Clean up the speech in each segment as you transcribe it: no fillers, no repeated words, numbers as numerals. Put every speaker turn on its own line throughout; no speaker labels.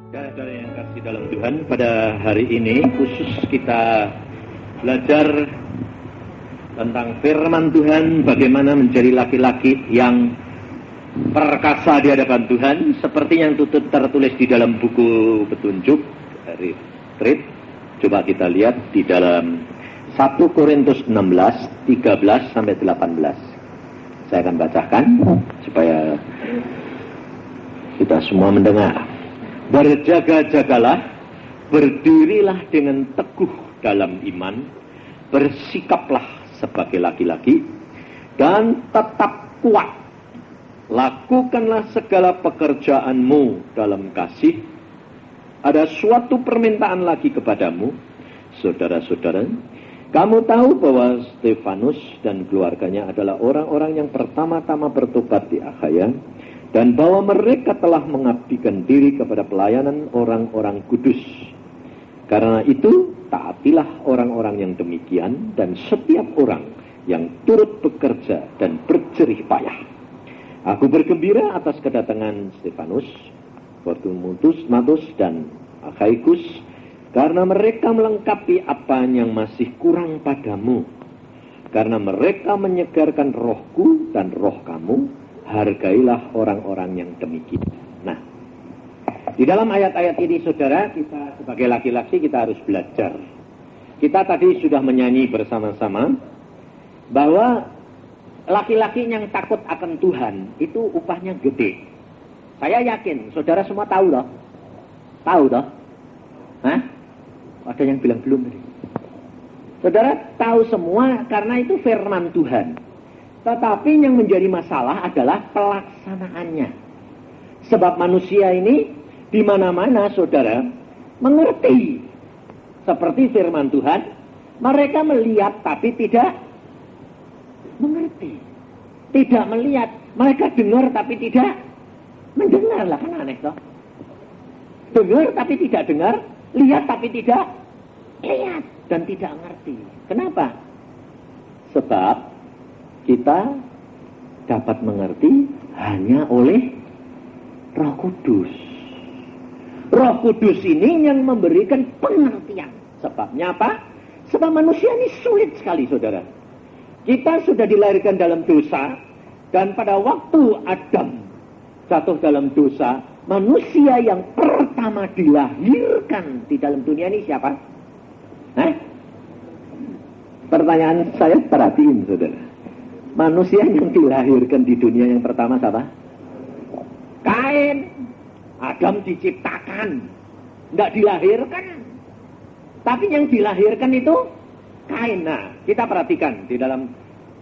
Saudara yang kasih dalam Tuhan, pada hari ini khusus kita belajar tentang firman Tuhan, bagaimana menjadi laki-laki yang perkasa di hadapan Tuhan, seperti yang tertulis di dalam buku petunjuk dari Street. Coba kita lihat di dalam 1 Korintus 16, 13 sampai 18. Saya akan bacakan supaya kita semua mendengar. Berjaga-jagalah, berdirilah dengan teguh dalam iman, bersikaplah sebagai laki-laki, dan tetap kuat. Lakukanlah segala pekerjaanmu dalam kasih. Ada suatu permintaan lagi kepadamu, saudara-saudara. Kamu tahu bahwa Stefanus dan keluarganya adalah orang-orang yang pertama-tama bertobat di Akhaya, dan bahwa mereka telah mengabdikan diri kepada pelayanan orang-orang kudus. Karena itu, taatilah orang-orang yang demikian dan setiap orang yang turut bekerja dan berjerih payah. Aku bergembira atas kedatangan Stefanus, Fortunatus, dan Akhaikus, karena mereka melengkapi apa yang masih kurang padamu. Karena mereka menyegarkan rohku dan roh kamu, hargailah orang-orang yang demikian. Nah, di dalam ayat-ayat ini, saudara, kita sebagai laki-laki kita harus belajar. Kita tadi sudah menyanyi bersama-sama bahwa laki-laki yang takut akan Tuhan itu upahnya gede. Saya yakin, saudara semua tahu loh. Tahu loh? Hah? Ada yang bilang belum tadi. Saudara tahu semua karena itu firman Tuhan. Tetapi yang menjadi masalah adalah pelaksanaannya. Sebab manusia ini di mana-mana, saudara, mengerti. Seperti firman Tuhan, mereka melihat tapi tidak mengerti. Tidak melihat, mereka dengar tapi tidak mendengar. Lah kan aneh toh. Dengar tapi tidak dengar, lihat tapi tidak lihat, dan tidak mengerti. Kenapa? Sebab kita dapat mengerti hanya oleh Roh Kudus. Roh Kudus ini yang memberikan pengertian. Sebabnya apa? Sebab manusia ini sulit sekali, saudara. Kita sudah dilahirkan dalam dosa, dan pada waktu Adam jatuh dalam dosa, manusia yang pertama dilahirkan di dalam dunia ini siapa? Hah? Pertanyaan saya, perhatiin, saudara. Manusia yang dilahirkan di dunia yang pertama siapa? Kain. Adam diciptakan, tidak dilahirkan. Tapi yang dilahirkan itu Kain. Nah, kita perhatikan di dalam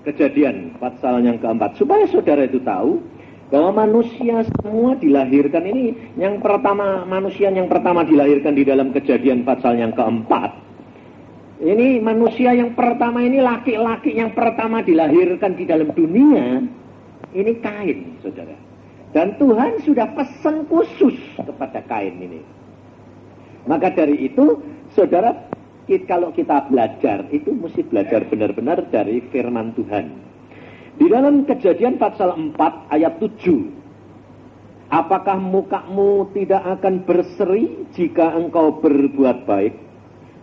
Kejadian pasal yang keempat, supaya saudara itu tahu bahwa manusia semua dilahirkan ini, yang pertama, manusia yang pertama dilahirkan di dalam Kejadian pasal yang keempat. Ini manusia yang pertama ini, laki-laki yang pertama dilahirkan di dalam dunia, ini Kain, saudara. Dan Tuhan sudah pesan khusus kepada Kain ini. Maka dari itu, saudara, kalau kita belajar, itu mesti belajar benar-benar dari firman Tuhan. Di dalam Kejadian pasal 4 ayat 7. Apakah mukamu tidak akan berseri jika engkau berbuat baik?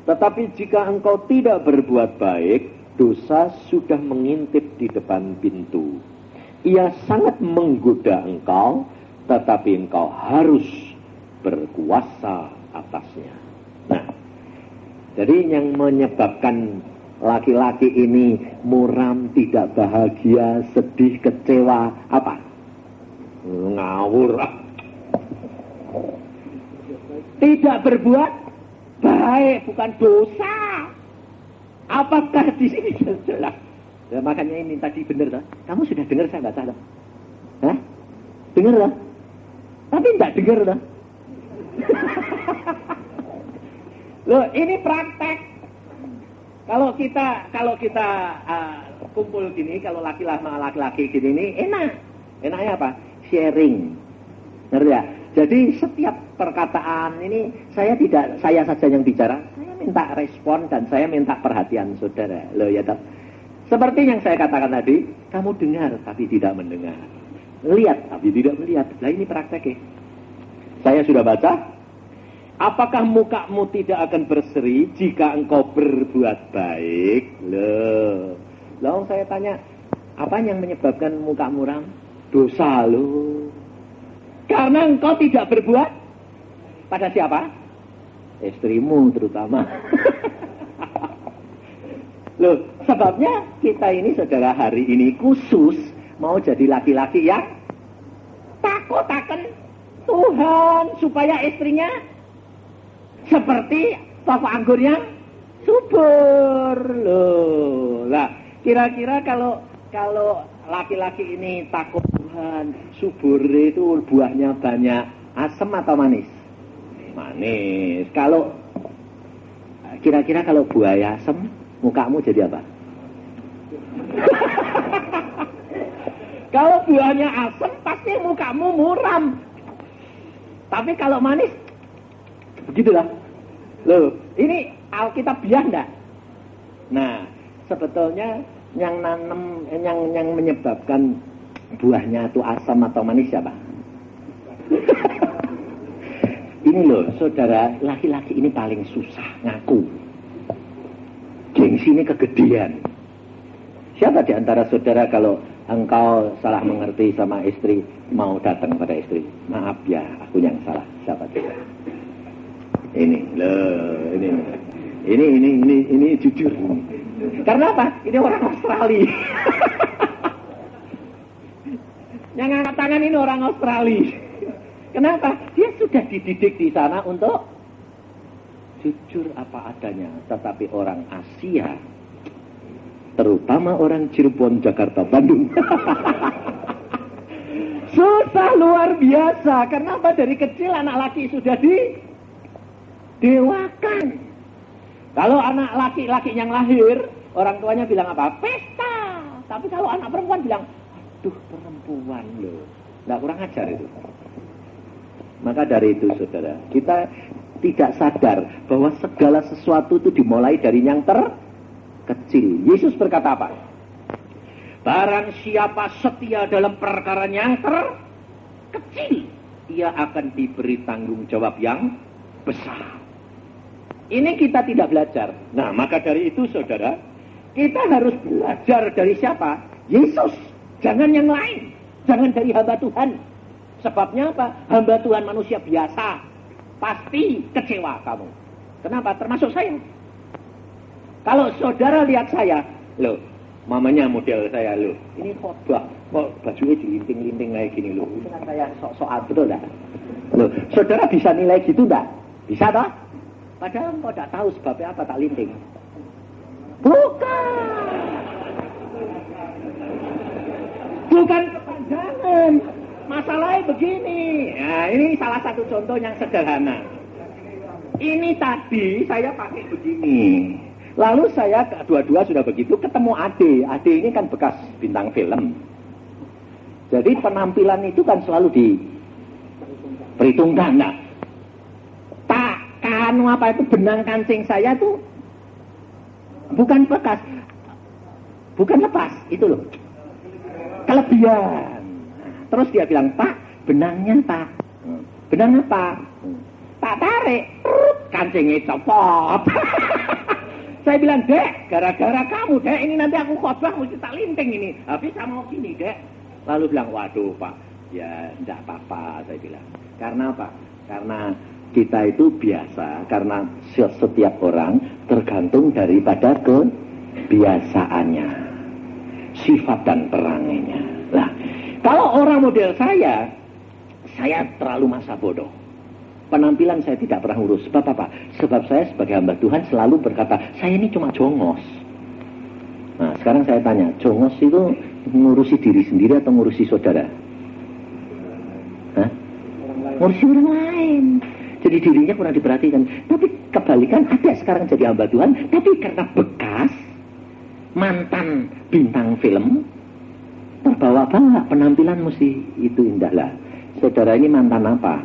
Tetapi jika engkau tidak berbuat baik, dosa sudah mengintip di depan pintu. Ia sangat menggoda engkau, tetapi engkau harus berkuasa atasnya. Nah, jadi yang menyebabkan laki-laki ini muram, tidak bahagia, sedih, kecewa, apa? Ngawur. Tidak berbuat baik, bukan dosa. Apakah di sini jelas? Ya, makanya ini tadi benar toh. Kamu sudah dengar saya baca toh? Hah? Dengar toh? Tapi tidak dengar toh? Loh, ini praktek. Kalau kita kumpul gini, kalau laki-laki gini ini enak. Enaknya apa? Sharing. Ngerti ya? Jadi setiap perkataan ini saya saja yang bicara, saya minta respon dan saya minta perhatian saudara. Loh ya toh. Seperti yang saya katakan tadi, kamu dengar tapi tidak mendengar. Lihat tapi tidak melihat. Nah ini praktek ya. Saya sudah baca Apakah mukamu tidak akan berseri jika engkau berbuat baik? Loh, saya tanya, apa yang menyebabkan muka muram? Dosa lo. Karena engkau tidak berbuat pada siapa? Istrimu terutama. Loh, sebabnya kita ini saudara hari ini khusus mau jadi laki-laki yang takut akan Tuhan supaya istrinya seperti toko anggur yang subur. Loh, lah kira-kira kalau laki-laki ini takut Tuhan, subur itu buahnya banyak, asam atau manis? Manis. Kalau kira-kira kalau buah asam, mukamu jadi apa? Kalau buahnya asam, pasti mukamu muram. Tapi kalau manis, begitulah. Loh, ini Alkitabiah enggak? Nah, sebetulnya yang menyebabkan buahnya itu asam atau manis siapa? Ini loh, saudara, laki-laki ini paling susah ngaku. Gengsi ini kegedean. Siapa di antara saudara kalau engkau salah mengerti sama istri, mau datang pada istri? Maaf ya, aku yang salah. Siapa dia? Ini jujur. Karena apa? Ini orang Australia. Yang angkat tangan ini orang Australia. Kenapa? Dia sudah dididik di sana untuk jujur apa adanya. Tetapi orang Asia, terutama orang Cirebon, Jakarta, Bandung, susah luar biasa. Kenapa? Dari kecil anak laki sudah didewakan. Kalau anak laki-laki yang lahir, orang tuanya bilang apa? Pesta. Tapi kalau anak perempuan bilang, aduh perempuan loh. Nggak kurang ajar itu. Maka dari itu saudara, kita tidak sadar bahwa segala sesuatu itu dimulai dari yang terkecil. Yesus berkata apa? Barang siapa setia dalam perkara yang terkecil, ia akan diberi tanggung jawab yang besar. Ini kita tidak belajar. Nah, maka dari itu saudara, kita harus belajar dari siapa? Yesus. Jangan yang lain. Jangan dari hamba Tuhan. Sebabnya apa? Hamba Tuhan manusia biasa. Pasti kecewa kamu. Kenapa? Termasuk saya. Kalau saudara lihat saya, loh, mamanya model saya, loh, ini khotbah, kok bajunya dilinting-linting kayak gini, loh. Itu kan saya sok-sokan, betul enggak? Loh, saudara bisa nilai gitu enggak? Bisa toh? Padahal kok enggak tahu sebabnya apa tak linting. Bukan kepanjangan. Masalahnya begini. Nah, ini salah satu contoh yang sederhana. Ini tadi saya pakai begini. Lalu saya dua-dua sudah begitu ketemu Ade. Ade ini kan bekas bintang film. Jadi penampilan itu kan selalu diperhitungkan. Nah, apa itu benang kancing saya tuh bukan bekas, bukan lepas, itu loh. Kelebihan. Terus dia bilang, Pak, benangnya Pak. Benang apa? Tak tarik, kancingnya copot. Saya bilang, Dek, gara-gara kamu, Dek, ini nanti aku khotbah mesti tak linting ini. Habis saya mau gini, Dek. Lalu bilang, waduh Pak, ya enggak apa-apa, saya bilang. Karena apa? Karena kita itu biasa, karena setiap orang tergantung daripada kebiasaannya, sifat dan perangainya. Lah, kalau orang model saya terlalu masa bodoh. Penampilan saya tidak pernah urus. Sebab apa? Sebab saya sebagai hamba Tuhan selalu berkata, saya ini cuma jongos. Nah, sekarang saya tanya, jongos itu ngurusi diri sendiri atau ngurusi saudara? Hah? Ngurusi orang lain. Jadi dirinya kurang diperhatikan. Tapi kebalikan, ada sekarang jadi hamba Tuhan, tapi karena bekas mantan bintang film, terbawa-bawa penampilan mesti itu indah lah. Saudara ini mantan apa?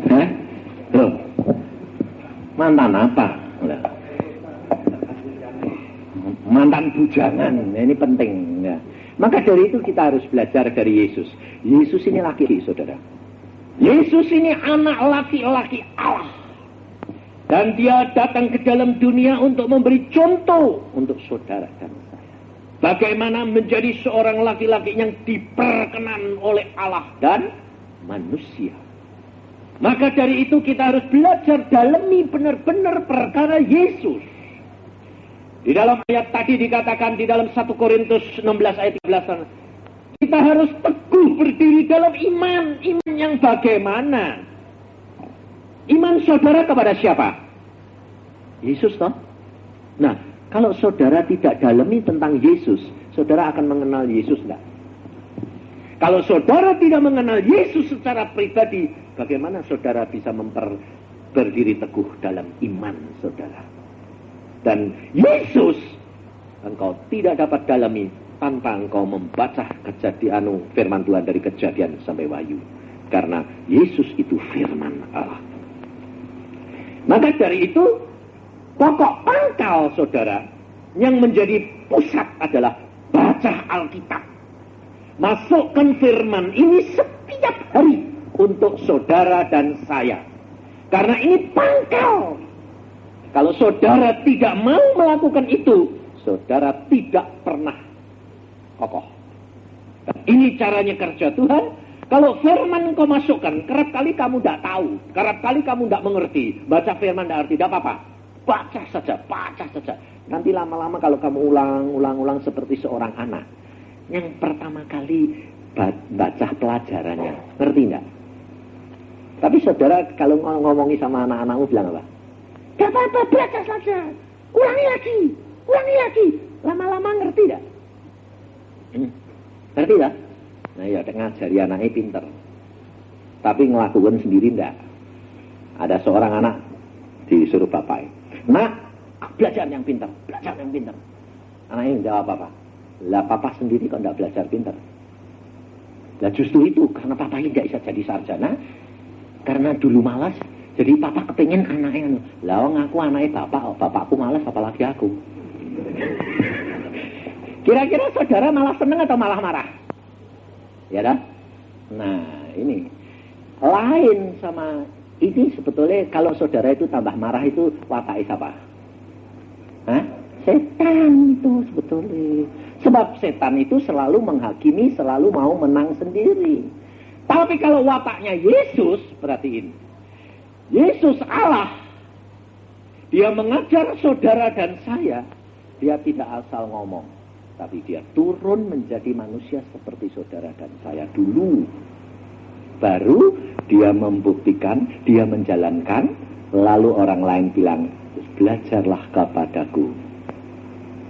Hah? Loh, mantan apa? Loh. Mantan bujangan, ini penting ya. Maka dari itu kita harus belajar dari Yesus. Yesus ini laki, saudara. Yesus ini anak laki-laki Allah. Dan dia datang ke dalam dunia untuk memberi contoh untuk saudara dan saya. Bagaimana menjadi seorang laki-laki yang diperkenan oleh Allah dan manusia. Maka dari itu kita harus belajar dalami benar-benar perkara Yesus. Di dalam ayat tadi dikatakan di dalam 1 Korintus 16 ayat 13. Kita harus teguh berdiri dalam iman. Iman yang bagaimana? Iman saudara kepada siapa? Yesus toh? Nah, kalau saudara tidak dalami tentang Yesus, saudara akan mengenal Yesus enggak? Kalau saudara tidak mengenal Yesus secara pribadi, bagaimana saudara bisa berdiri teguh dalam iman saudara? Dan Yesus engkau tidak dapat dalami tanpa engkau membaca kejadian firman Tuhan dari Kejadian sampai Wahyu. Karena Yesus itu firman Allah. Maka dari itu, pokok pangkal saudara yang menjadi pusat adalah baca Alkitab. Masukkan firman ini setiap hari untuk saudara dan saya. Karena ini pangkal. Kalau saudara tidak mau melakukan itu, saudara tidak pernah kokoh. Dan ini caranya kerja Tuhan. Kalau firman kau masukkan, kerap kali kamu tidak tahu, kerap kali kamu tidak mengerti. Baca firman tidak arti, tidak apa-apa. Baca saja. Nanti lama-lama kalau kamu ulang seperti seorang anak. Yang pertama kali baca pelajarannya, ngerti tidak? Tapi saudara kalau ngomongi sama anak-anakmu bilang apa? Tidak apa-apa, baca saja. Ulangi lagi. Lama-lama ngerti tidak? Ngerti tidak? Nah ya, ngajari anaknya pinter. Tapi ngelakukan sendiri enggak. Ada seorang anak disuruh bapak. Nah, belajar yang pinter. Anaknya jawab apa? Lah papa sendiri kok enggak belajar pinter. Lah justru itu, karena papa ini enggak bisa jadi sarjana. Karena dulu malas. Jadi papa kepengen anaknya. Lah ngaku anaknya bapakku malas apalagi aku. Kira-kira saudara malah seneng atau malah marah? Ya dah. Nah, ini lain sama ini sebetulnya kalau saudara itu tambah marah itu watak siapa? Hah? Setan itu sebetulnya. Sebab setan itu selalu menghakimi, selalu mau menang sendiri. Tapi kalau wataknya Yesus, perhatiin. Yesus Allah. Dia mengajar saudara dan saya. Dia tidak asal ngomong. Tapi dia turun menjadi manusia seperti saudara dan saya dulu. Baru dia membuktikan, dia menjalankan. Lalu orang lain bilang, belajarlah kepadaku.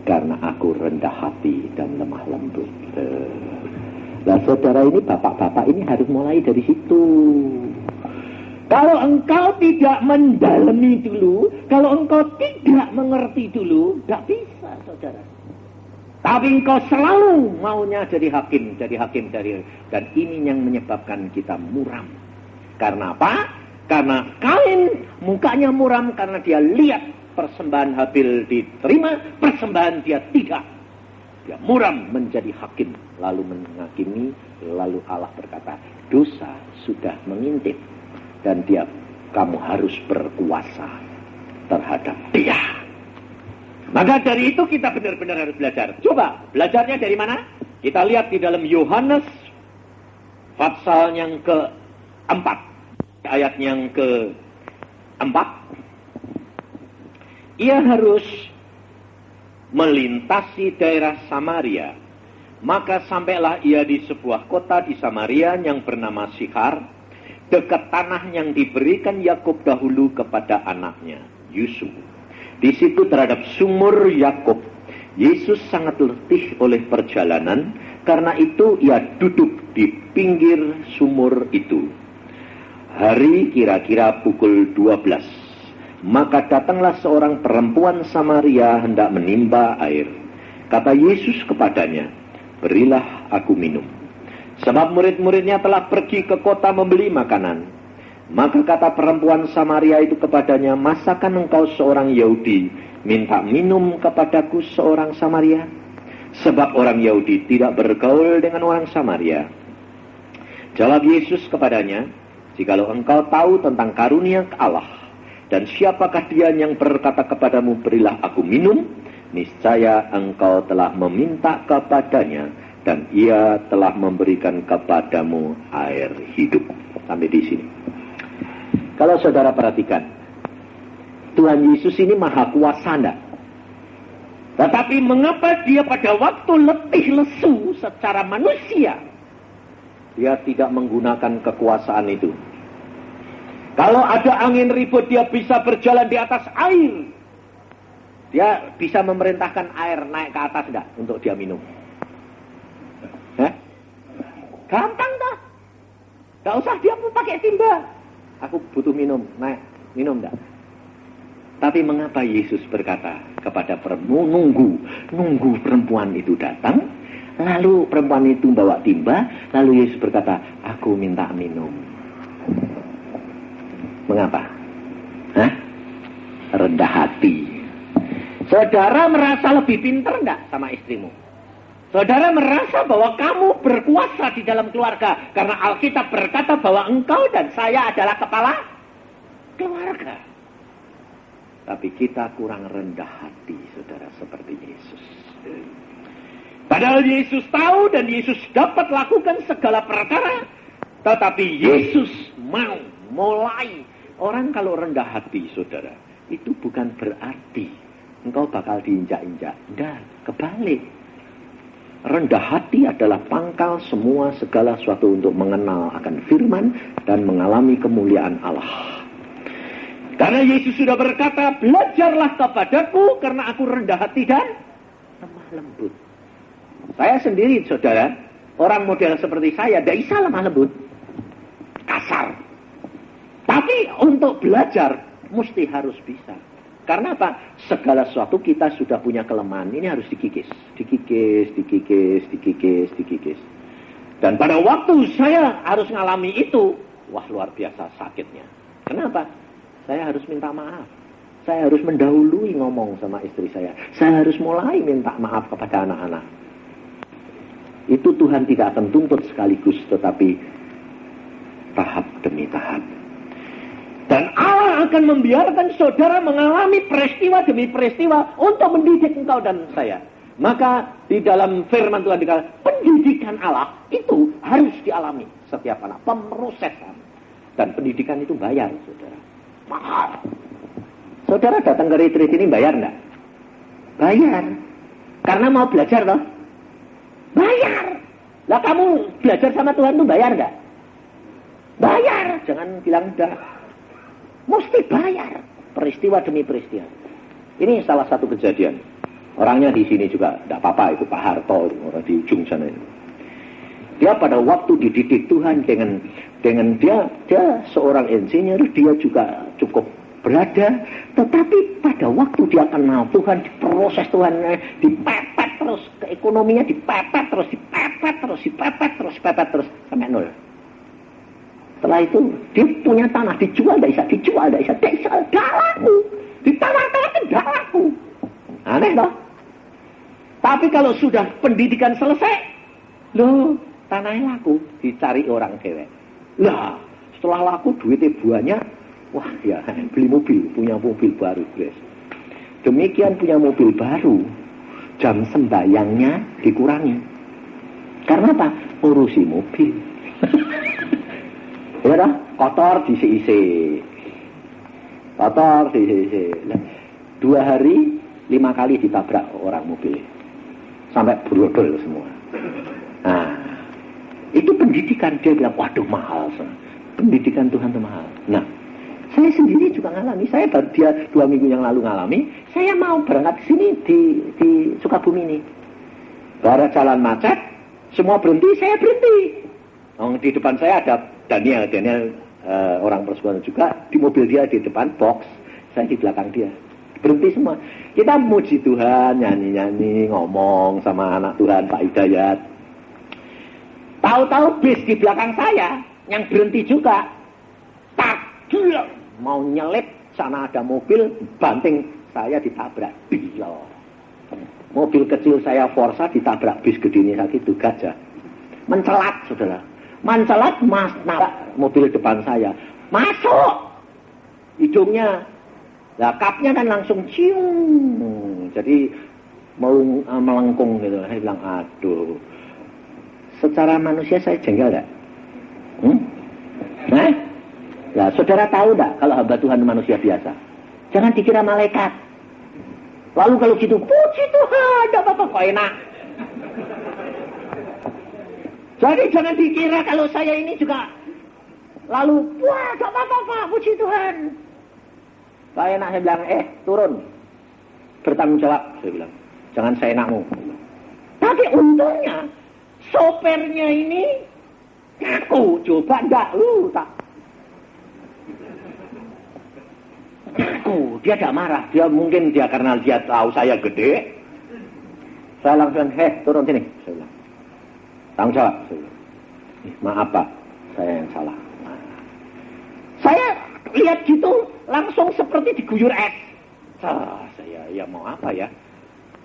Karena aku rendah hati dan lemah lembut. Nah saudara ini, bapak-bapak ini harus mulai dari situ. Kalau engkau tidak mendalami dulu, kalau engkau tidak mengerti dulu, tidak bisa saudara. Tapi engkau selalu maunya jadi hakim dan ini yang menyebabkan kita muram. Karena apa? Karena Kain mukanya muram karena dia lihat persembahan Habil diterima, persembahan dia tidak. Dia muram menjadi hakim, lalu menghakimi, lalu Allah berkata, dosa sudah mengintip dan kamu harus berkuasa terhadap dia. Maka dari itu kita benar-benar harus belajar. Coba, belajarnya dari mana? Kita lihat di dalam Yohanes pasal yang ke-4. Ayat yang ke-4. Ia harus melintasi daerah Samaria. Maka sampailah ia di sebuah kota di Samaria yang bernama Sikhar, dekat tanah yang diberikan Yakub dahulu kepada anaknya, Yusuf. Di situ terhadap sumur Yakub, Yesus sangat letih oleh perjalanan, karena itu ia duduk di pinggir sumur itu. Hari kira-kira pukul 12. Maka datanglah seorang perempuan Samaria hendak menimba air. Kata Yesus kepadanya, berilah aku minum. Sebab murid-muridnya telah pergi ke kota membeli makanan. Maka kata perempuan Samaria itu kepadanya, masakan engkau seorang Yahudi minta minum kepadaku seorang Samaria? Sebab orang Yahudi tidak bergaul dengan orang Samaria. Jawab Yesus kepadanya, Jikalau engkau tahu tentang karunia Allah, dan siapakah dia yang berkata kepadamu, berilah aku minum, niscaya engkau telah meminta kepadanya, dan ia telah memberikan kepadamu air hidup. Sampai di sini. Kalau saudara perhatikan, Tuhan Yesus ini maha kuasa enggak? Tetapi mengapa dia pada waktu letih lesu secara manusia, dia tidak menggunakan kekuasaan itu? Kalau ada angin ribut, dia bisa berjalan di atas air. Dia bisa memerintahkan air naik ke atas enggak untuk dia minum? Hah? Gampang dah. Enggak usah dia pun pakai timba. Aku butuh minum, naik, minum enggak? Tapi mengapa Yesus berkata kepada perempuan, nunggu perempuan itu datang, lalu perempuan itu bawa timba, lalu Yesus berkata, aku minta minum. Mengapa? Hah? Rendah hati. Saudara merasa lebih pintar enggak sama istrimu? Saudara merasa bahwa kamu berkuasa di dalam keluarga, karena Alkitab berkata bahwa engkau dan saya adalah kepala keluarga. Tapi kita kurang rendah hati, saudara, seperti Yesus. Padahal Yesus tahu dan Yesus dapat lakukan segala perkara. Tetapi Yesus mau mulai. Orang kalau rendah hati, saudara, itu bukan berarti engkau bakal diinjak-injak. Tidak, kebalik. Rendah hati adalah pangkal semua segala sesuatu untuk mengenal akan firman dan mengalami kemuliaan Allah. Karena Yesus sudah berkata, belajarlah kepadaku karena aku rendah hati dan lemah lembut. Saya sendiri, saudara, orang model seperti saya, tidak bisa lemah lembut. Kasar. Tapi untuk belajar, mesti harus bisa. Karena apa? Segala sesuatu kita sudah punya kelemahan. Ini harus dikikis. Dikikis. Dan pada waktu saya harus ngalami itu, wah luar biasa sakitnya. Kenapa? Saya harus minta maaf. Saya harus mendahului ngomong sama istri saya. Saya harus mulai minta maaf kepada anak-anak. Itu Tuhan tidak akan tuntut sekaligus, tetapi tahap demi tahap. Dan Allah akan membiarkan saudara mengalami peristiwa demi peristiwa untuk mendidik engkau dan saya. Maka di dalam firman Tuhan dikatakan, pendidikan Allah itu harus dialami setiap anak. Pemrosesan. Dan pendidikan itu bayar, saudara. Mahal. Saudara datang ke retreat ini bayar enggak? Bayar. Karena mau belajar loh. Bayar. Lah kamu belajar sama Tuhan itu bayar enggak? Bayar. Jangan bilang enggak. Mesti bayar. Peristiwa demi peristiwa. Ini salah satu kejadian. Orangnya di sini juga enggak apa-apa, itu Pak Harto, orang di ujung sana itu. Dia pada waktu dididik Tuhan dengan dia seorang insinyur, dia juga cukup berada, tetapi pada waktu dia kenal Tuhan, diproses Tuhan, dipepet terus, keekonominya dipepet terus sampai nol. Setelah itu dia punya tanah, dijual, tidak bisa, laku, ditawar-tawarkan tidak laku. Aneh loh. Tapi kalau sudah pendidikan selesai, loh, tanahnya laku, dicari orang cewek. Lah, setelah laku duitnya banyak, wah ya beli mobil, punya mobil baru, guys. Demikian punya mobil baru, jam sembayangnya dikurangi. Karena apa? Urusi mobil. Ya dah, kotor diisi-isi. 2 hari 5 kali ditabrak orang mobil. Sampai brodol semua. Nah, itu pendidikan. Dia bilang, waduh mahal. Pendidikan Tuhan itu mahal. Nah, saya sendiri juga ngalami. Saya baru dia 2 minggu yang lalu ngalami. Saya mau berangkat ke sini di Sukabumi ini. Baru jalan macet, semua berhenti, saya berhenti. Di depan saya ada Daniel orang persekutuan juga. Di mobil dia di depan box, saya di belakang dia. Berhenti semua. Kita muji Tuhan, nyanyi-nyanyi, ngomong sama anak Tuhan, Pak Hidayat. Tahu-tahu bis di belakang saya yang berhenti juga. Takjul mau nyelip, sana ada mobil, banting saya ditabrak. Bila. Mobil kecil saya Forza ditabrak bis gede ini sakit itu gajah. Mencelat, saudara. mancelat, mas nabrak mobil depan saya. Masuk! Hidungnya. Lah kapnya kan langsung cium. Jadi mau melengkung gitu. Saya bilang, aduh. Secara manusia saya jengkel enggak? Nah? Nah, saudara tahu enggak kalau hamba Tuhan manusia biasa? Jangan dikira malaikat. Lalu kalau gitu, puji Tuhan, enggak apa-apa, kok enak. Jadi jangan dikira kalau saya ini juga lalu, wah, enggak apa-apa, Pak, puji Tuhan. Pak enak, saya bilang, turun. Bertanggung jawab, saya bilang. Jangan seenakmu. Tapi untungnya, sopirnya ini ngaku, coba enggak, tak. Ngaku, dia enggak marah. Dia mungkin karena dia tahu saya gede. Saya langsung, turun sini, saya bilang. Tanggung jawab, saya bilang. Maaf Pak, saya yang salah. Saya lihat gitu, langsung seperti diguyur es. Saya, ya mau apa ya?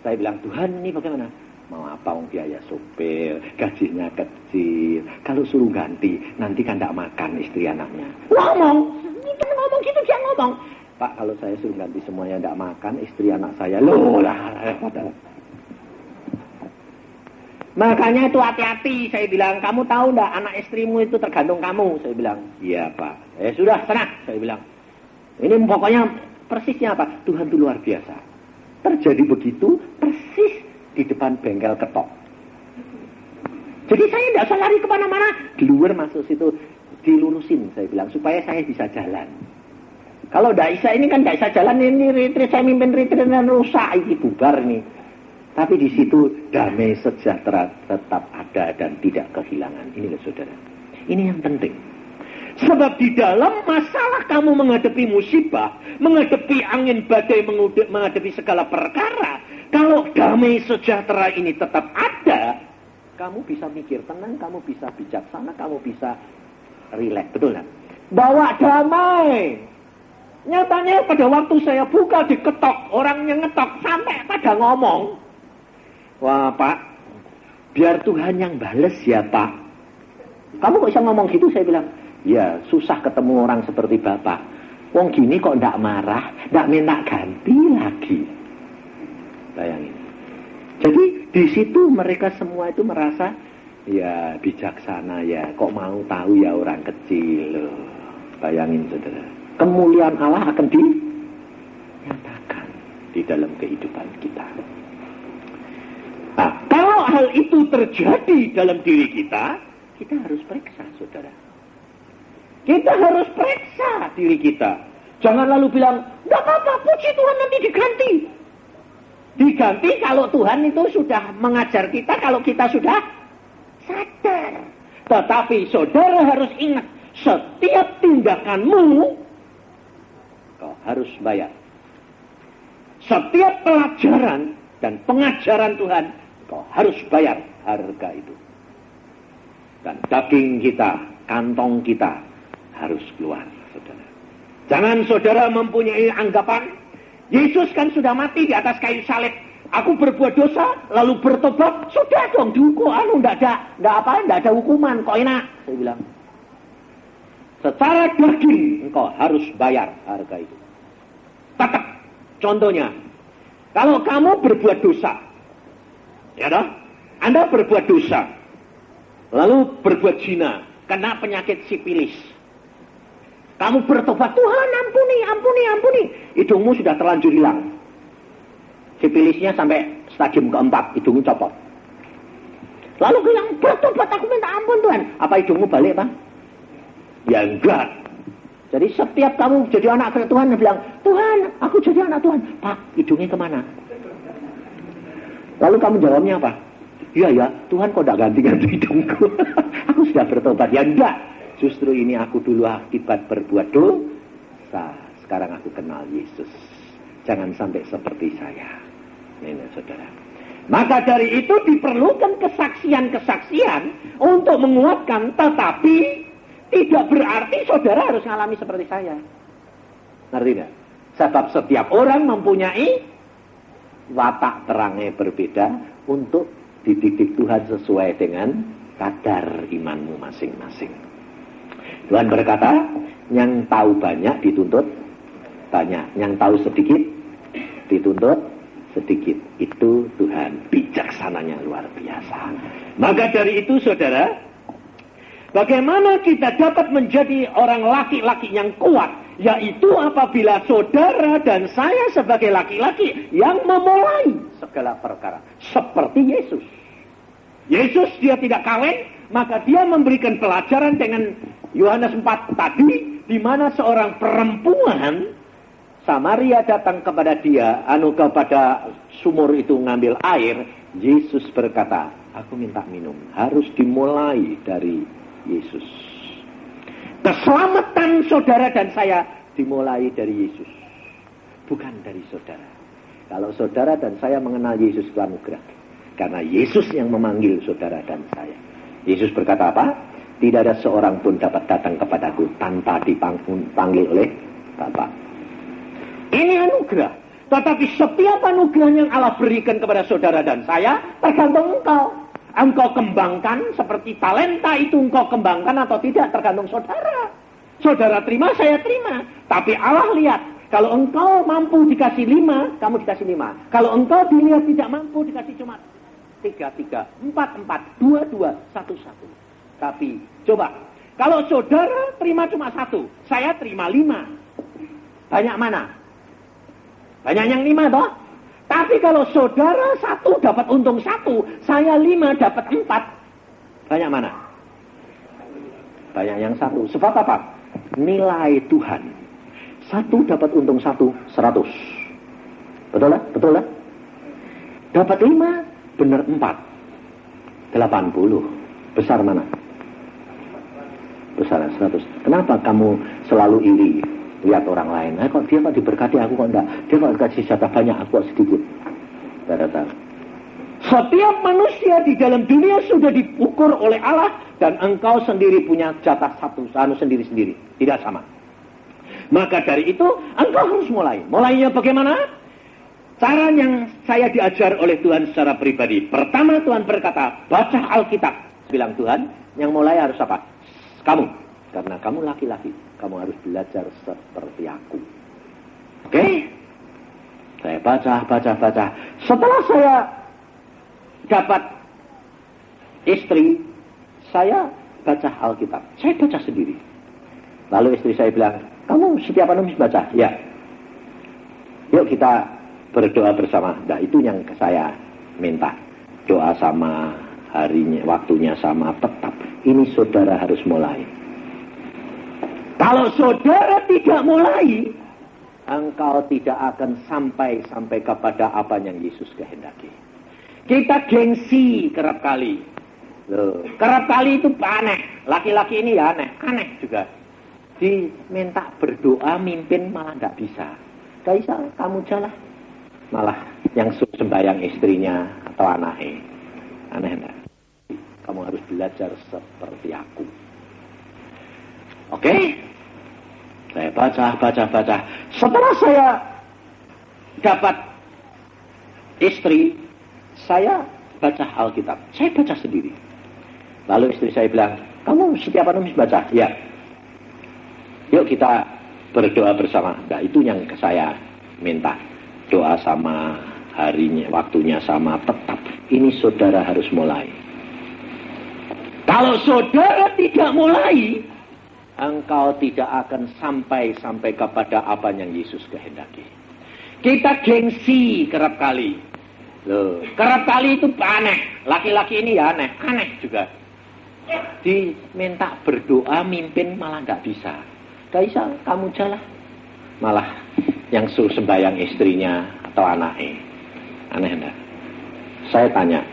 Saya bilang, Tuhan ini bagaimana? Mau apa, biaya sopir, gajinya kecil. Kalau suruh ganti, nanti kan tidak makan istri anaknya. Ngomong gitu dia ngomong. Pak, kalau saya suruh ganti semuanya tidak makan, istri anak saya, padahal. Makanya itu hati-hati, saya bilang, kamu tahu enggak anak istrimu itu tergantung kamu? Saya bilang, iya Pak. Sudah, sana, saya bilang. Ini pokoknya persisnya apa? Tuhan itu luar biasa. Terjadi begitu, persis di depan bengkel ketok. Jadi saya tidak usah lari kemana-mana, di luar masuk situ, dilurusin, saya bilang, supaya saya bisa jalan. Kalau tidak bisa, ini kan tidak bisa jalan, ini retreat, saya mimpin retreat dan rusak, ini bubar nih. Tapi di situ damai sejahtera tetap ada dan tidak kehilangan. Inilah saudara. Ini yang penting. Sebab di dalam masalah kamu menghadapi musibah, menghadapi angin badai, menghadapi segala perkara, kalau damai sejahtera ini tetap ada, kamu bisa mikir tenang, kamu bisa bijaksana, kamu bisa rileks. Betul kan? Bawa damai. Nyatanya pada waktu saya buka diketok, orangnya ngetok sampai pada ngomong. Wah Pak, biar Tuhan yang bales ya Pak. Kamu kok bisa ngomong gitu? Saya bilang, ya susah ketemu orang seperti Bapak. Wong gini kok ndak marah, ndak minta ganti lagi. Bayangin. Jadi di situ mereka semua itu merasa ya bijaksana ya. Kok mau tahu ya orang kecil loh. Bayangin saudara. Kemuliaan Allah akan dinyatakan di dalam kehidupan kita. Nah, kalau hal itu terjadi dalam diri kita, kita harus periksa, saudara. Kita harus periksa diri kita. Jangan lalu bilang, enggak apa-apa, puji Tuhan nanti diganti. Diganti kalau Tuhan itu sudah mengajar kita, kalau kita sudah sadar. Tetapi saudara harus ingat, setiap tindakanmu, kau harus bayar. Setiap pelajaran dan pengajaran Tuhan, kau harus bayar harga itu. Dan daging kita, kantong kita harus keluar, saudara. Jangan saudara mempunyai anggapan, Yesus kan sudah mati di atas kayu salib. Aku berbuat dosa, lalu bertobat, sudah dong dihukum. Enggak ada hukuman, kok enak. Saya bilang, secara daging engkau harus bayar harga itu. Tetap, contohnya, kalau kamu berbuat dosa, ya dah, Anda berbuat dosa, lalu berbuat zina, kena penyakit sipilis. Kamu bertobat, Tuhan ampuni. Hidungmu sudah terlanjur hilang. Sipilisnya sampai stadium keempat, hidungmu copot. Lalu bilang, bertobat, aku minta ampun Tuhan. Apa hidungmu balik, Pak? Ya enggak. Jadi setiap kamu jadi anak Tuhan, bilang, Tuhan, aku jadi anak Tuhan. Pak, hidungnya kemana? Lalu kamu jawabnya apa? Ya, Tuhan kok tidak ganti-ganti hidungku. Aku sudah bertobat. Ya enggak. Justru ini aku dulu akibat berbuat dosa. Sekarang aku kenal Yesus. Jangan sampai seperti saya. Ini saudara. Maka dari itu diperlukan kesaksian-kesaksian untuk menguatkan. Tetapi tidak berarti saudara harus mengalami seperti saya. Ngerti tidak? Sebab setiap orang mempunyai watak terangnya berbeda untuk dididik Tuhan sesuai dengan kadar imanmu masing-masing. Tuhan berkata, yang tahu banyak dituntut banyak, yang tahu sedikit dituntut sedikit. Itu Tuhan bijaksananya luar biasa. Maka dari itu saudara, bagaimana kita dapat menjadi orang laki-laki yang kuat? Yaitu apabila saudara dan saya sebagai laki-laki yang memulai segala perkara. Seperti Yesus. Yesus dia tidak kawin, maka dia memberikan pelajaran dengan Yohanes 4 tadi, di mana seorang perempuan Samaria datang kepada dia, kepada sumur itu ngambil air. Yesus berkata, aku minta minum. Harus dimulai dari Yesus. Keselamatan saudara dan saya dimulai dari Yesus, bukan dari saudara. Kalau saudara dan saya mengenal Yesus itu anugerah, karena Yesus yang memanggil saudara dan saya. Yesus berkata apa? Tidak ada seorang pun dapat datang kepadaku tanpa dipanggil oleh Bapa. Ini anugerah. Tetapi setiap anugerah yang Allah berikan kepada saudara dan saya tergantung engkau. Engkau kembangkan seperti talenta itu, engkau kembangkan atau tidak tergantung saudara. Saudara terima, saya terima. Tapi Allah lihat, kalau engkau mampu dikasih 5, kamu dikasih 5. Kalau engkau dilihat tidak mampu, dikasih cuma 3, 4, 2, 1. Tapi coba, kalau saudara terima cuma 1, saya terima 5. Banyak mana? Banyak yang 5 toh? Tapi kalau saudara 1 dapat untung 1, saya 5 dapat 4. Banyak mana? Banyak yang 1. Sebab apa? Nilai Tuhan. 1 dapat untung 1, 100. Betul lah? Betul lah? Dapat 5, benar 4. 80. Besar mana? Besar 100. Kenapa kamu selalu iri? Lihat orang lain, kok dia kok diberkati, aku kok enggak. Dia kok dikasih jatah banyak, aku kok sedikit. Setiap manusia di dalam dunia sudah diukur oleh Allah, dan engkau sendiri punya jatah sendiri-sendiri. Tidak sama. Maka dari itu, engkau harus mulai. Mulainya bagaimana? Cara yang saya diajar oleh Tuhan secara pribadi. Pertama Tuhan berkata, baca Alkitab. Bilang Tuhan, yang mulai harus apa? Kamu. Karena kamu laki-laki. Kamu harus belajar seperti aku. Oke? Saya baca. Setelah saya dapat istri, saya baca Alkitab. Saya baca sendiri. Lalu istri saya bilang, kamu setiap hari baca? Ya. Yuk kita berdoa bersama. Nah itu yang saya minta. Doa sama, harinya, waktunya sama, tetap. Ini saudara harus mulai. Kalau saudara tidak mulai, engkau tidak akan sampai kepada apa yang Yesus kehendaki. Kita gengsi kerap kali. Loh, kerap kali itu aneh. Laki-laki ini ya aneh juga. Diminta berdoa, mimpin malah tidak bisa. Tidak bisa, kamu jalan. Malah yang sembahyang istrinya atau anaknya. Aneh enggak? Kamu harus belajar seperti aku. Oke? Saya baca. Setelah saya dapat istri, saya baca Alkitab. Saya baca sendiri. Lalu istri saya bilang, kamu setiap hari baca? Ya. Yuk kita berdoa bersama. Nah itu yang saya minta. Doa sama, harinya, waktunya sama, tetap. Ini saudara harus mulai. Kalau saudara tidak mulai, engkau tidak akan sampai kepada apa yang Yesus kehendaki. Kita gengsi kerap kali. Loh, kerap kali itu aneh. Laki-laki ini ya aneh juga. Diminta berdoa, mimpin malah tidak bisa. Tidak bisa, kamu jalan. Malah yang suruh sembahyang istrinya atau anaknya. Aneh enggak? Saya tanya,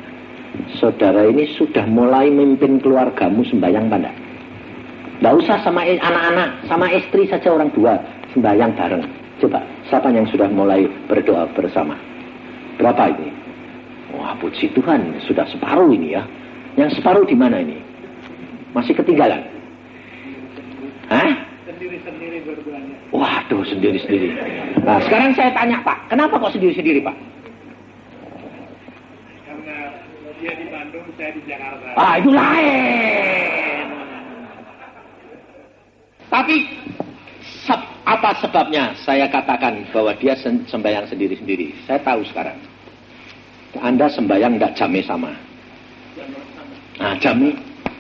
saudara ini sudah mulai mimpin keluargamu sembahyang pada? Tidak usah sama anak-anak, sama istri saja orang 2 sembahyang bareng. Coba, siapa yang sudah mulai berdoa bersama? Berapa ini? Wah, puji Tuhan, sudah separuh ini ya. Yang separuh di mana ini? Masih ketinggalan? Hah? Sendiri-sendiri berdoanya. Waduh, sendiri-sendiri. Nah, sekarang saya tanya Pak, kenapa kok sendiri-sendiri Pak?
Karena dia di Bandung, saya di
Itu lain. Tapi apa sebabnya saya katakan bahwa dia sembahyang sendiri-sendiri? Saya tahu sekarang. Anda sembahyang tidak jamnya sama. Jamnya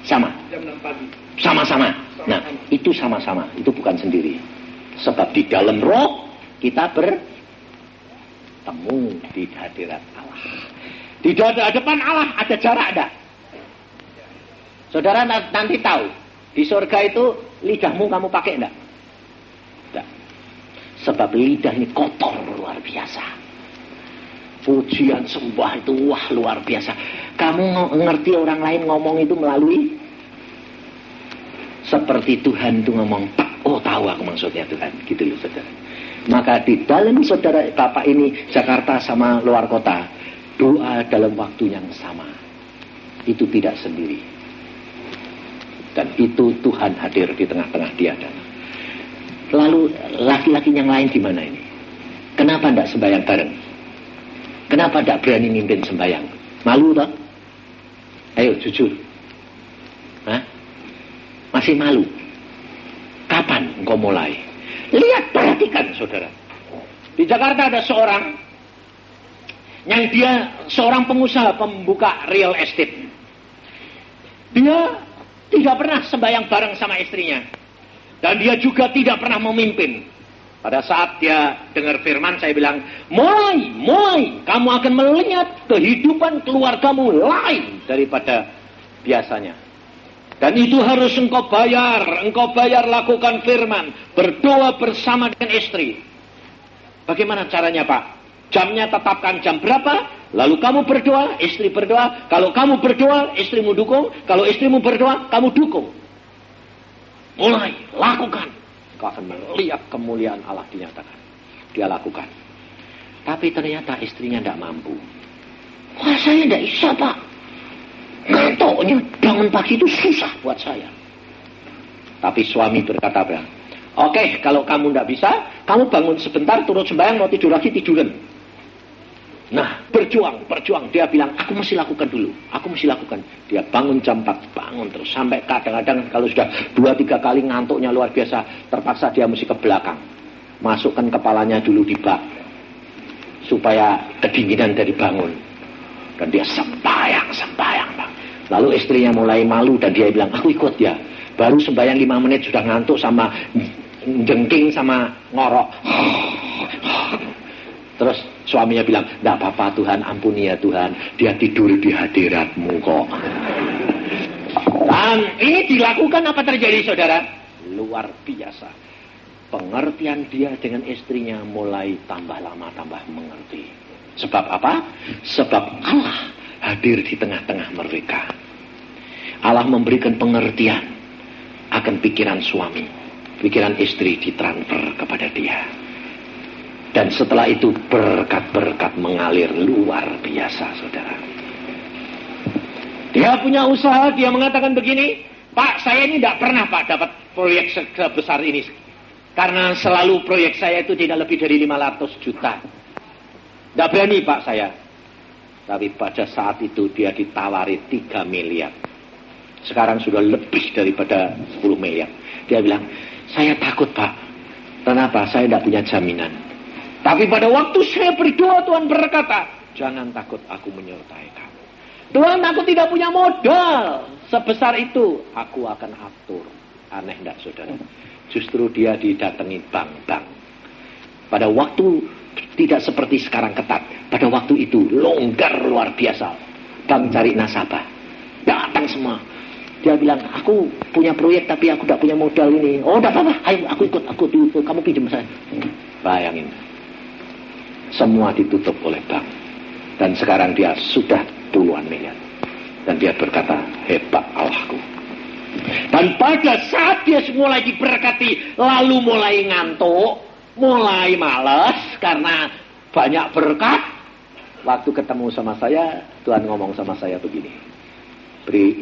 sama.
Jam 6 pagi.
Sama-sama. Nah, itu sama-sama. Itu bukan sendiri. Sebab di dalam roh kita bertemu di hadirat Allah. Di depan Allah ada jarak enggak? Saudara nanti tahu. Di surga itu lidahmu kamu pakai enggak? Enggak. Sebab lidah ini kotor luar biasa. Pujian sembah itu luar biasa. Kamu ngerti orang lain ngomong itu melalui seperti Tuhan itu ngomong, tahu aku maksudnya Tuhan, gitu loh saudara. Maka di dalam saudara Bapak ini Jakarta sama luar kota, doa dalam waktu yang sama. Itu tidak sendiri. Dan itu Tuhan hadir di tengah-tengah dia. Lalu laki-laki yang lain gimana ini? Kenapa tidak sembahyang bareng? Kenapa tidak berani mimpin sembahyang? Malu tak? Ayo jujur. Masih malu? Kapan engkau mulai? Lihat, perhatikan saudara. Di Jakarta ada seorang yang dia seorang pengusaha pembuka real estate. Dia tidak pernah sembahyang bareng sama istrinya. Dan dia juga tidak pernah memimpin. Pada saat dia dengar firman, saya bilang, mulai, kamu akan melihat kehidupan keluargamu lain daripada biasanya. Dan itu harus engkau bayar lakukan firman, berdoa bersama dengan istri. Bagaimana caranya Pak? Jamnya tetapkan jam berapa, lalu kamu berdoa, istri berdoa. Kalau kamu berdoa, istrimu dukung. Kalau istrimu berdoa, kamu dukung. Mulai, lakukan. Kau akan melihat kemuliaan Allah dinyatakan. Dia lakukan. Tapi ternyata istrinya tidak mampu. Wah, saya tidak bisa Pak. Ngantuknya bangun pagi itu susah buat saya. Tapi suami berkata, oke, kalau kamu tidak bisa, kamu bangun sebentar, turut sembahyang, mau tidur lagi, tiduran. Nah, berjuang. Dia bilang, aku mesti lakukan dulu. Dia bangun jam 4, bangun terus. Sampai kadang-kadang kalau sudah 2-3 kali ngantuknya luar biasa, terpaksa dia mesti ke belakang. Masukkan kepalanya dulu di bak. Supaya kedinginan dari bangun. Dan dia sembahyang. Lalu istrinya mulai malu dan dia bilang, aku ikut ya. Baru sembahyang 5 menit sudah ngantuk sama jengking sama ngorok. Terus suaminya bilang, tidak apa-apa Tuhan, ampuni ya Tuhan. Dia tidur di hadiratmu kok. Dan ini dilakukan apa terjadi saudara? Luar biasa. Pengertian dia dengan istrinya mulai tambah lama, tambah mengerti. Sebab apa? Sebab Allah hadir di tengah-tengah mereka. Allah memberikan pengertian akan pikiran suami. Pikiran istri ditransfer kepada dia. Dan setelah itu berkat-berkat mengalir luar biasa, saudara. Dia punya usaha, dia mengatakan begini, Pak, saya ini tidak pernah Pak dapat proyek sebesar ini. Karena selalu proyek saya itu tidak lebih dari 500 juta. Tidak berani Pak saya. Tapi pada saat itu dia ditawari 3 miliar. Sekarang sudah lebih daripada 10 miliar. Dia bilang, saya takut Pak. Kenapa? Saya tidak punya jaminan. Tapi pada waktu saya berdoa, Tuhan berkata, jangan takut, aku menyertai kamu. Tuhan, aku tidak punya modal sebesar itu. Aku akan atur. Aneh enggak, saudara? Justru dia didatangi bank-bank. Pada waktu tidak seperti sekarang ketat. Pada waktu itu longgar luar biasa. Bank cari nasabah. Datang semua. Dia bilang, aku punya proyek tapi aku tidak punya modal ini. Oh, tidak apa-apa. Ayo, aku ikut. Kamu pinjam saya. Bayangin. Semua ditutup oleh bank. Dan sekarang dia sudah puluhan miliar. Dan dia berkata, hebat Allahku. Dan pada saat dia mulai diberkati, lalu mulai ngantuk, mulai malas karena banyak berkat. Waktu ketemu sama saya, Tuhan ngomong sama saya begini.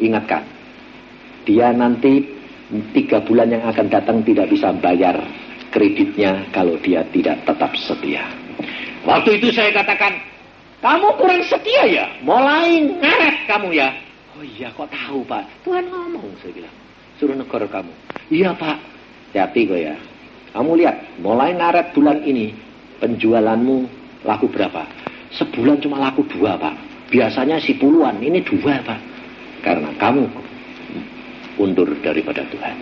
Ingatkan, dia nanti 3 bulan yang akan datang tidak bisa bayar kreditnya kalau dia tidak tetap setia. Waktu itu saya katakan, kamu kurang setia ya? Mulai ngaret kamu ya? Oh iya, kok tahu Pak? Tuhan ngomong, saya bilang. Suruh negor kamu. Iya Pak. Hati-hati kok ya. Kamu lihat, mulai Maret bulan ini, penjualanmu laku berapa? Sebulan cuma laku 2 Pak. Biasanya si puluhan, ini 2 Pak. Karena kamu undur daripada Tuhan.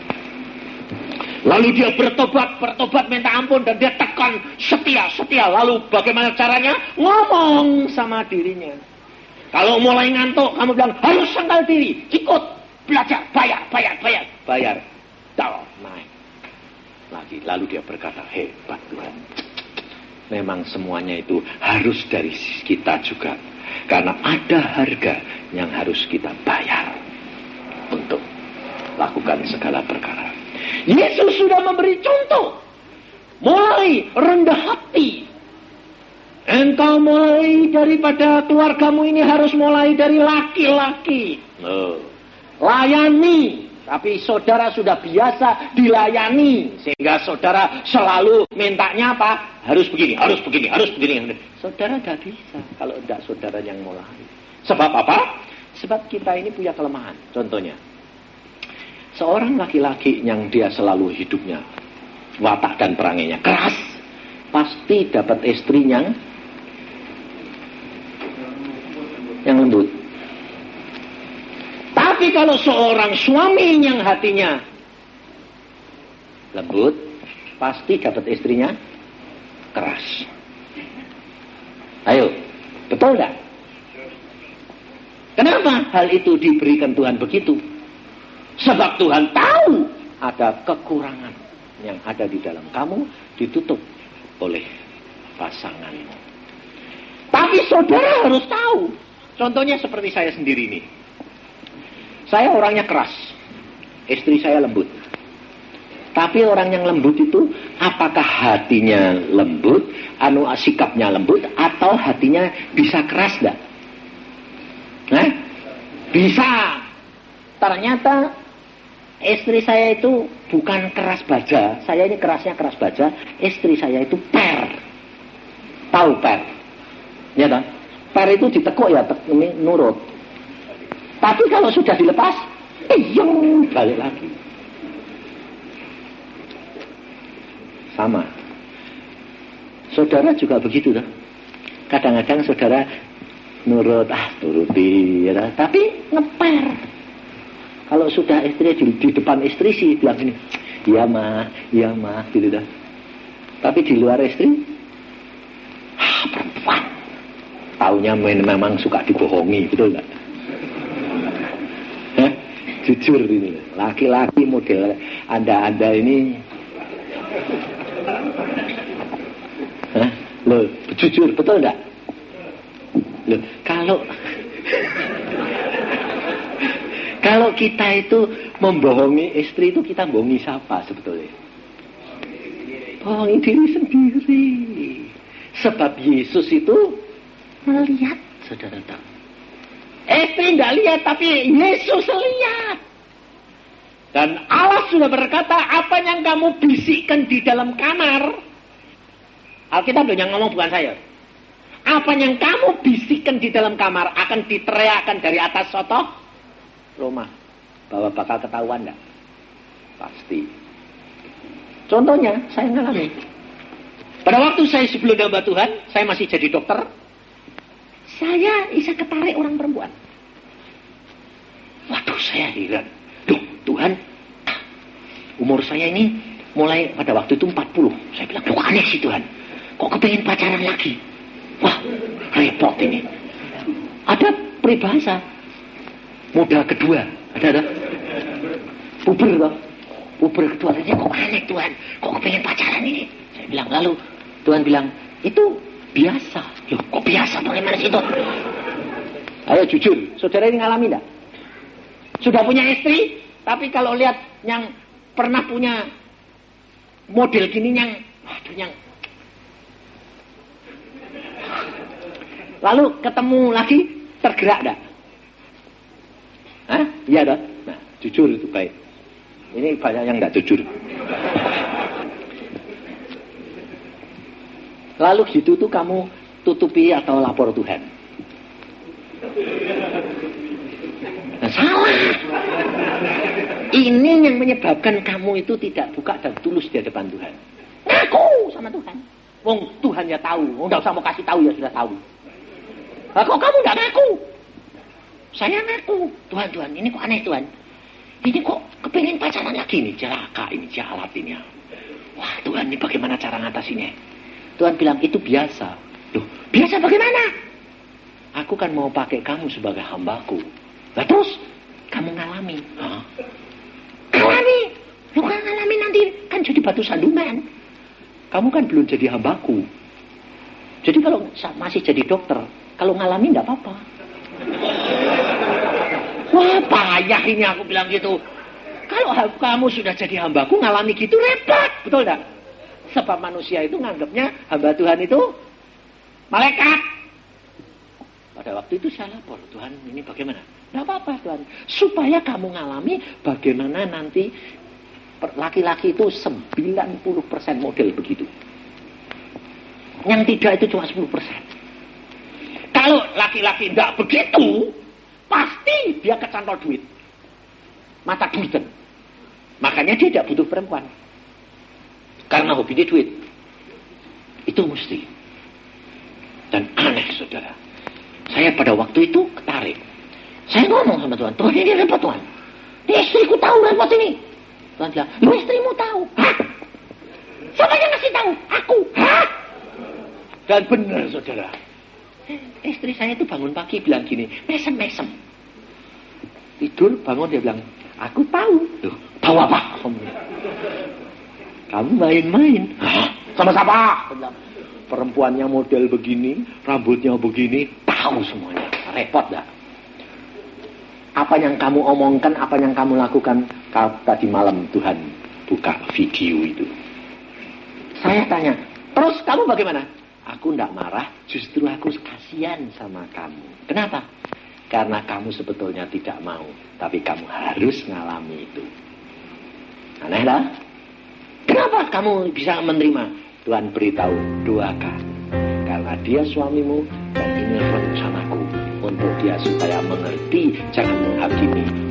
Lalu dia bertobat minta ampun, dan dia tekan setia. Lalu bagaimana caranya? Ngomong sama dirinya. Kalau mulai ngantuk, kamu bilang harus sangkal diri, ikut, belajar, bayar. Naik lagi. Lalu dia berkata, hebat Tuhan. Memang semuanya itu harus dari kita juga. Karena ada harga yang harus kita bayar untuk lakukan segala perkara. Yesus sudah memberi contoh. Mulai rendah hati. Engkau mulai daripada keluargamu ini harus mulai dari laki-laki. Layani. Tapi saudara sudah biasa dilayani. Sehingga saudara selalu mintanya apa? Harus begini. Saudara tidak bisa kalau tidak saudara yang mulai. Sebab apa? Sebab kita ini punya kelemahan. Contohnya. Seorang laki-laki yang dia selalu hidupnya watak dan perangainya keras, pasti dapat istri yang lembut. Tapi kalau seorang suami yang hatinya lembut, pasti dapat istrinya keras. Ayo, betul nggak? Kenapa hal itu diberikan Tuhan begitu? Sebab Tuhan tahu ada kekurangan yang ada di dalam kamu, ditutup oleh pasanganmu. Tapi saudara harus tahu. Contohnya seperti saya sendiri ini. Saya orangnya keras. Istri saya lembut. Tapi orang yang lembut itu, apakah hatinya lembut, sikapnya lembut, atau hatinya bisa keras enggak? Bisa. Ternyata istri saya itu bukan keras baja. Saya ini kerasnya keras baja. Istri saya itu per. Tahu per? Ya kan? Per itu ditekuk ya, nurut. Tapi kalau sudah dilepas, balik lagi. Sama. Saudara juga begitu kan? Kadang-kadang saudara nurut, turuti, ya, tapi ngeper. Kalau sudah istri di depan istri sih bilang gini, iya mah, gitu dah. Tapi di luar istri, perempuan. Taunya memang suka dibohongi, betul nggak? Jujur ini, laki-laki model Anda ini, loh, jujur, betul nggak? Loh, kalau kita itu membohongi istri itu, kita bohongi siapa sebetulnya? Bohongi diri sendiri. Sebab Yesus itu melihat, saudara tahu. Istri tidak lihat, tapi Yesus lihat. Dan Allah sudah berkata, apa yang kamu bisikkan di dalam kamar, Alkitab yang ngomong, bukan saya. Apa yang kamu bisikkan di dalam kamar akan diteriakkan dari atas soto rumah. Bahwa bakal ketahuan enggak? Pasti. Contohnya, saya ngalami. Pada waktu saya sebelum hamba Tuhan, saya masih jadi dokter. Saya bisa ketarik orang perempuan. Waduh, saya heran. Loh, Tuhan, umur saya ini mulai pada waktu itu 40. Saya bilang, loh aneh sih Tuhan. Kok kepengen pacaran lagi? Wah, repot ini. Ada peribahasa. Muda kedua. Ada. Puber toh. Puber kedua. Saya kok aneh Tuhan. Kok kepengen pacaran ini? Saya bilang, lalu Tuhan bilang, itu biasa. Loh, kok biasa? Bagaimana sih itu? Ayo jujur, saudara ini ngalami enggak? Sudah punya istri, tapi kalau lihat yang pernah punya model gini yang, waduh yang. Lalu ketemu lagi, tergerak enggak? Hah? Iya dah. Nah, jujur itu baik. Ini banyak yang enggak jujur. Lalu gitu tuh kamu tutupi atau lapor Tuhan. Nah, Ini yang menyebabkan kamu itu tidak buka dan tulus di hadapan Tuhan. Ngaku sama Tuhan. Wong Tuhan ya tahu. Nggak usah mau kasih tahu ya sudah tahu. Nah, kok kamu nggak ngaku? Saya ngaku. Tuhan, ini kok aneh Tuhan. Ini kok kepengen pacaran lagi nih. Celaka ini, jahat ini. Wah Tuhan, ini bagaimana cara ngatasinnya? Tuhan bilang, itu biasa. Loh, biasa bagaimana? Aku kan mau pakai kamu sebagai hambaku. Nah terus, kamu ngalami. Hah? Ngalami? Lu kan ngalami nanti, kan jadi batu sandungan. Kamu kan belum jadi hambaku. Jadi kalau masih jadi dokter, kalau ngalami enggak apa-apa. Wah payah ini aku bilang gitu. Kalau kamu sudah jadi hambaku ngalami gitu repot. Betul enggak? Sebab manusia itu nganggapnya hamba Tuhan itu malaikat. Pada waktu itu saya lapor, Tuhan ini bagaimana? Enggak apa-apa Tuhan. Supaya kamu ngalami bagaimana nanti laki-laki itu 90% model begitu. Yang tidak itu cuma 10%. Kalau laki-laki tidak begitu, pasti dia kecantol duit. Mata duitan. Makanya dia tidak butuh perempuan. Karena hobi dia duit. Itu mesti. Dan aneh saudara. Saya pada waktu itu ketarik. Saya ngomong sama Tuhan, Tuhan ini repot Tuhan. Ini istriku tahu repot ini. Tuhan bilang, lu istrimu tahu. Hah? Siapa yang ngasih tahu? Aku. Hah? Dan benar saudara. Istri saya itu bangun pagi bilang gini, mesem. Tidur bangun dia bilang, aku tahu. Tuh, tahu apa? Kamu main-main. Hah? Sama siapa? Perempuannya model begini, rambutnya begini, tahu semuanya. Repot dah. Apa yang kamu omongkan, apa yang kamu lakukan tadi malam Tuhan buka video itu. Saya tanya, terus kamu bagaimana? Aku tidak marah, justru aku kasihan sama kamu. Kenapa? Karena kamu sebetulnya tidak mau, tapi kamu harus ngalami itu. Aneh lah. Kenapa kamu bisa menerima? Tuhan beritahu, doakan. Karena dia suamimu dan ini rencanaku untuk dia supaya mengerti, jangan menghakimi.